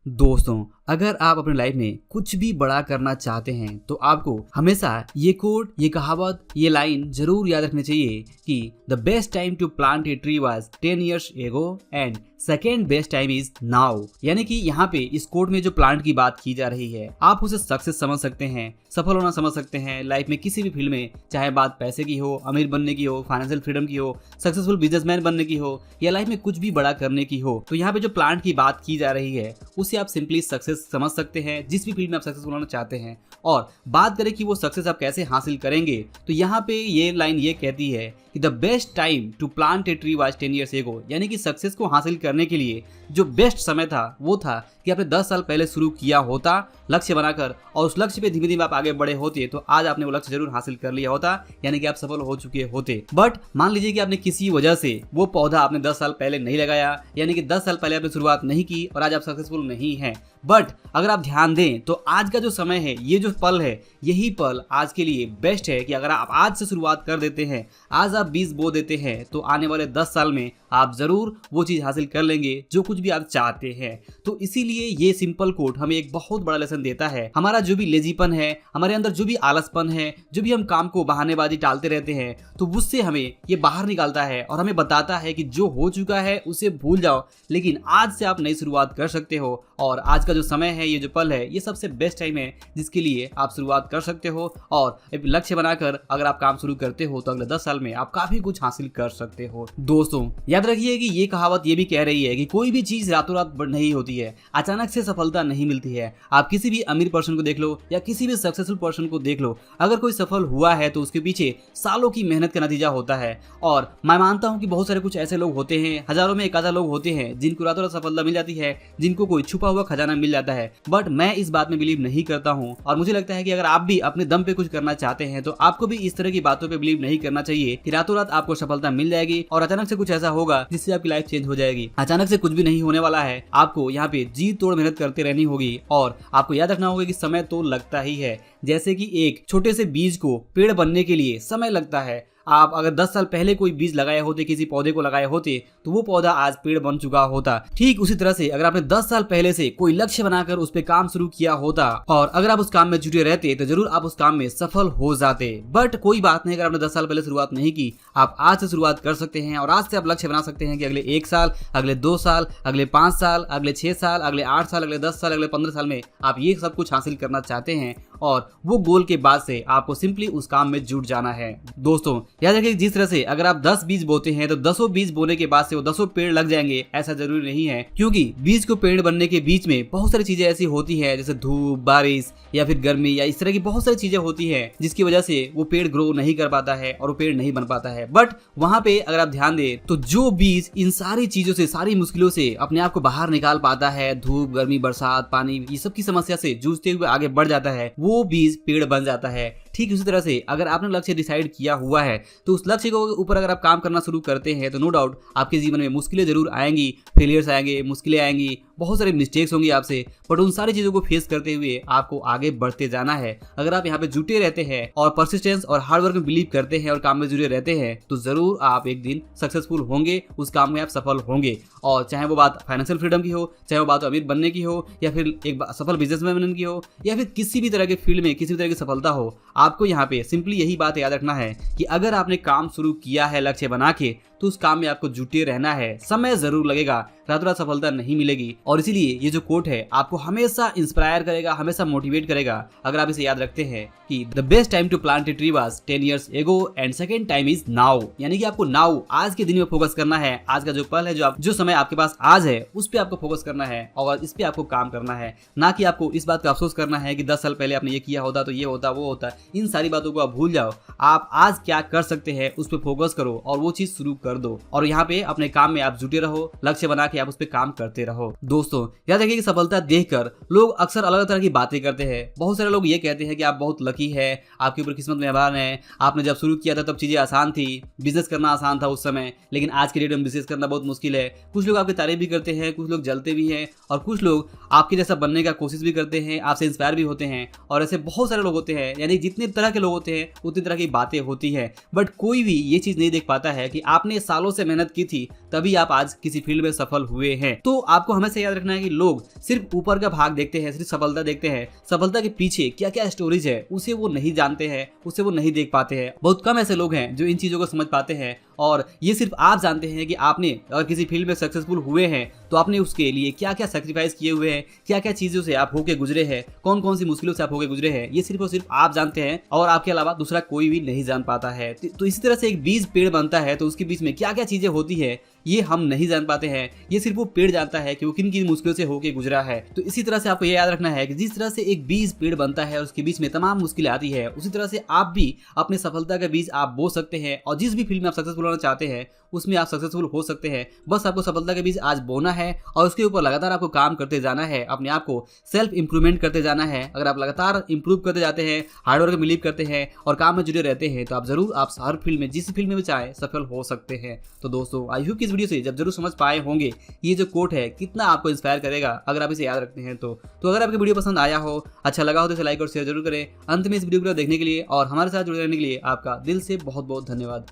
दोस्तों, अगर आप अपनी लाइफ में कुछ भी बड़ा करना चाहते हैं तो आपको हमेशा ये कोट, ये कहावत, ये लाइन जरूर याद रखनी चाहिए कि the best time to plant a tree was 10 years ago and second best time is now. यानी कि यहाँ पे इस कोट में जो प्लांट की बात की जा रही है, आप उसे सक्सेस समझ सकते हैं, सफल होना समझ सकते हैं लाइफ में किसी भी फील्ड में, चाहे बात पैसे की हो, अमीर बनने की हो, फाइनेंशियल फ्रीडम की हो, सक्सेसफुल बिजनेसमैन बनने की हो, या लाइफ में कुछ भी बड़ा करने की हो। तो यहाँ पे जो प्लांट की बात की जा रही है उसे आप सिंपली सक्सेस समझ सकते हैं, जिस भी फील्ड में आप सक्सेसफुल होना चाहते हैं। और बात करें कि वो सक्सेस आप कैसे हासिल करेंगे, तो यहाँ पे ये लाइन ये कहती है कि the best time to plant a tree was 10 years एगो। यानी कि सक्सेस को हासिल करने के लिए जो बेस्ट समय था वो था कि आपने 10 साल पहले शुरू किया होता लक्ष्य बनाकर, और उस लक्ष्य पे धीमे धीमे आप आगे बढ़े होते तो आज आपने वो लक्ष्य जरूर हासिल कर लिया होता, यानी कि आप सफल हो चुके होते। बट मान लीजिए कि आपने किसी वजह से वो पौधा आपने 10 साल पहले नहीं लगाया, यानी कि 10 साल पहले आपने शुरुआत नहीं की और आज आप सक्सेसफुल नहीं हैं। बट अगर आप ध्यान दें तो आज का जो समय है, ये जो पल है, यही पल आज के लिए बेस्ट है कि अगर आप आज से शुरुआत कर देते हैं, आज आप बीज बो देते हैं, तो आने वाले 10 साल में आप जरूर वो चीज हासिल कर लेंगे जो कुछ भी आप चाहते हैं। तो इसीलिए ये सिंपल कोट हमें एक बहुत बड़ा लेसन देता है। हमारा जो भी लेजीपन है, हमारे अंदर जो भी आलसपन है, जो भी हम काम को बहानेबाजी टालते रहते हैं, तो उससे हमें ये बाहर निकालता है और हमें बताता है कि जो हो चुका है उसे भूल जाओ, लेकिन आज से आप नई शुरुआत कर सकते हो। और आज का जो समय है, ये जो पल है, ये सबसे बेस्ट टाइम है जिसके लिए आप शुरुआत कर सकते हो। और एक लक्ष्य बनाकर अगर आप काम शुरू करते हो तो अगले 10 साल में आप काफी कुछ हासिल कर सकते हो। दोस्तों, याद रखिए कि ये कहावत ये भी कह रही है कि कोई भी चीज रातों रात नहीं होती है, अचानक से सफलता नहीं मिलती है। आप किसी भी अमीर पर्सन को देख लो या किसी भी सक्सेसफुल पर्सन को देख लो, अगर कोई सफल हुआ है तो उसके पीछे सालों की मेहनत का नतीजा होता है। और मैं मानता हूं कि बहुत सारे कुछ ऐसे लोग होते हैं, हजारों में एक आधा लोग होते हैं जिनको रातों रात सफलता मिल जाती है, जिनको कोई छुपा हुआ खजाना मिल जाता है। बट मैं इस बात में बिलीव नहीं करता हूं, और मुझे लगता है कि अगर आप भी अपने दम पे कुछ करना चाहते हैं तो आपको भी इस तरह की बातों पे बिलीव नहीं करना चाहिए कि रातों रात आपको सफलता मिल जाएगी और अचानक से कुछ ऐसा होगा जिससे आपकी लाइफ चेंज हो जाएगी। अचानक से कुछ भी नहीं होने वाला है। आपको यहाँ पे जी तोड़ मेहनत करते रहनी होगी, और आपको याद रखना होगा कि समय तो लगता ही है। जैसे कि एक छोटे से बीज को पेड़ बनने के लिए समय लगता है। आप अगर 10 साल पहले कोई बीज लगाए होते, किसी पौधे को लगाए होते, तो वो पौधा आज पेड़ बन चुका होता। ठीक उसी तरह से अगर आपने 10 साल पहले से कोई लक्ष्य बनाकर उस पे काम शुरू किया होता और अगर आप उस काम में जुटे रहते तो जरूर आप उस काम में सफल हो जाते। बट कोई बात नहीं, अगर आपने 10 साल पहले शुरुआत नहीं की, आप आज से शुरुआत कर सकते हैं और आज से आप लक्ष्य बना सकते हैं कि अगले 1 साल, अगले 2 साल, अगले 5 साल, अगले 6 साल, अगले 8 साल, अगले 10 साल, अगले 15 साल में आप ये सब कुछ हासिल करना चाहते हैं। और वो गोल के बाद से आपको सिंपली उस काम में जुट जाना है। दोस्तों, याद रखिए जिस तरह से अगर आप 10 बीज बोते हैं तो 10 बीज बोने के बाद से वो 10 पेड़ लग जाएंगे, ऐसा जरूरी नहीं है। क्योंकि बीज को पेड़ बनने के बीच में बहुत सारी चीजें ऐसी होती है, जैसे धूप, बारिश या फिर गर्मी या इस तरह की बहुत सारी चीजें होती है जिसकी वजह से वो पेड़ ग्रो नहीं कर पाता है और वो पेड़ नहीं बन पाता है। बट वहां पे अगर आप ध्यान दें तो जो बीज इन सारी चीजों से, सारी मुश्किलों से अपने आप को बाहर निकाल पाता है, धूप, गर्मी, बरसात, पानी, ये सब की समस्या से जूझते हुए आगे बढ़ जाता है, वो बीज पेड़ बन जाता है। ठीक उसी तरह से अगर आपने लक्ष्य डिसाइड किया हुआ है तो उस लक्ष्य के ऊपर अगर आप काम करना शुरू करते हैं तो नो डाउट आपके जीवन में मुश्किलें जरूर आएंगी, फेलियर्स आएंगे, मुश्किलें आएंगी, बहुत सारे मिस्टेक्स होंगी आपसे। बट उन सारी चीजों को फेस करते हुए आपको आगे बढ़ते जाना है। अगर आप यहाँ पे जुटे रहते हैं और परसिस्टेंस और हार्ड वर्क में बिलीव करते हैं और काम में जुड़े रहते हैं तो जरूर आप एक दिन सक्सेसफुल होंगे, उस काम में आप सफल होंगे। और चाहे वो बात फाइनेंशियल फ्रीडम की हो, चाहे वो बात अमीर बनने की हो, या फिर एक सफल बिजनेसमैन बनने की हो, या फिर किसी भी तरह के फील्ड में किसी भी तरह की सफलता हो, आपको यहाँ पे सिंपली यही बात याद रखना है कि अगर आपने काम शुरू किया है लक्ष्य बना के, तो उस काम में आपको जुटे रहना है। समय जरूर लगेगा, रातों रात सफलता नहीं मिलेगी। और इसीलिए ये जो कोट है आपको हमेशा इंस्पायर करेगा, हमेशा मोटिवेट करेगा अगर आप इसे याद रखते हैं कि the best time to plant a tree was 10 years ago and second time is now. यानी कि आपको नाउ, आज के दिन में फोकस करना है। आज का जो पल है, जो समय आपके पास आज है, उस पर आपको फोकस करना है और इस पे आपको काम करना है। ना कि आपको इस बात का अफसोस करना है कि 10 साल पहले आपने ये किया होता तो ये होता, वो होता। इन सारी बातों को आप भूल जाओ। आप आज क्या कर सकते हैं उस पर फोकस करो और वो चीज शुरू कर दो, और यहाँ पे अपने काम में आप जुटे रहो, लक्ष्य बना के आप उस पर काम करते रहो। दोस्तों, याद रखिए कि सफलता देखकर लोग अक्सर अलग अलग तरह की बातें करते हैं। बहुत सारे लोग ये कहते हैं कि आप बहुत लकी है, आपके ऊपर किस्मत मेहरबान है, आपने जब शुरू किया था तब चीजें आसान थी, बिजनेस करना आसान था उस समय, लेकिन आज के डेट में बिजनेस करना बहुत मुश्किल है। कुछ लोग आपकी तारीफ भी करते हैं, कुछ लोग जलते भी हैं, और कुछ लोग आपके जैसा बनने का कोशिश भी करते हैं, आपसे इंस्पायर भी होते हैं। और ऐसे बहुत सारे लोग होते हैं, यानी जितने तरह के लोग होते हैं उतनी तरह की बातें होती है। बट कोई भी ये चीज नहीं देख पाता है कि आपने आपने सालों से मेहनत की थी, तभी आप आज किसी फील्ड में सफल हुए हैं। तो आपको हमेशा याद रखना है कि लोग सिर्फ ऊपर का भाग देखते हैं, सिर्फ सफलता देखते हैं, सफलता के पीछे क्या क्या स्टोरीज है उसे वो नहीं जानते हैं, उसे वो नहीं देख पाते हैं। बहुत कम ऐसे लोग हैं जो इन चीजों को समझ पाते हैं, और ये सिर्फ आप जानते हैं कि आपने अगर किसी फील्ड में सक्सेसफुल हुए हैं तो आपने उसके लिए क्या क्या सेक्रीफाइस किए हुए हैं, क्या क्या चीजों से आप होके गुजरे हैं, कौन कौन सी मुश्किलों से आप होके गुजरे हैं, ये सिर्फ और सिर्फ आप जानते हैं और आपके अलावा दूसरा कोई भी नहीं जान पाता है। तो इसी तरह से एक बीज पेड़ बनता है तो उसके बीच में क्या क्या चीजें होती है ये हम नहीं जान पाते हैं, ये सिर्फ वो पेड़ जानता है कि वो किन किन मुश्किलों से होके गुजरा है। तो इसी तरह से आपको ये याद रखना है कि जिस तरह से एक बीज पेड़ बनता है और उसके बीच में तमाम मुश्किलें आती है, उसी तरह से आप भी अपने सफलता का बीज आप बो सकते हैं और जिस भी फील्ड में आप सक्सेसफुल होना चाहते हैं उसमें आप सक्सेसफुल हो सकते हैं। बस आपको सफलता के बीज आज बोना है और उसके ऊपर लगातार आपको काम करते जाना है, अपने आप को सेल्फ इंप्रूवमेंट करते जाना है। अगर आप लगातार इंप्रूव करते जाते हैं, हार्डवर्क में बिलीव करते हैं और काम में जुड़े रहते हैं तो आप जरूर आप हर फील्ड में जिस फील्ड में भी चाहे सफल हो सकते हैं। तो दोस्तों आई होप कि इस वीडियो से जब जरूर समझ पाए होंगे ये जो कोट है कितना आपको इंस्पायर करेगा अगर आप इसे याद रखते हैं। तो अगर आपको वीडियो पसंद आया हो, अच्छा लगा हो तो इसे लाइक और शेयर जरूर करें। अंत में इस वीडियो को देखने के लिए और हमारे साथ जुड़े रहने के लिए आपका दिल से बहुत बहुत धन्यवाद।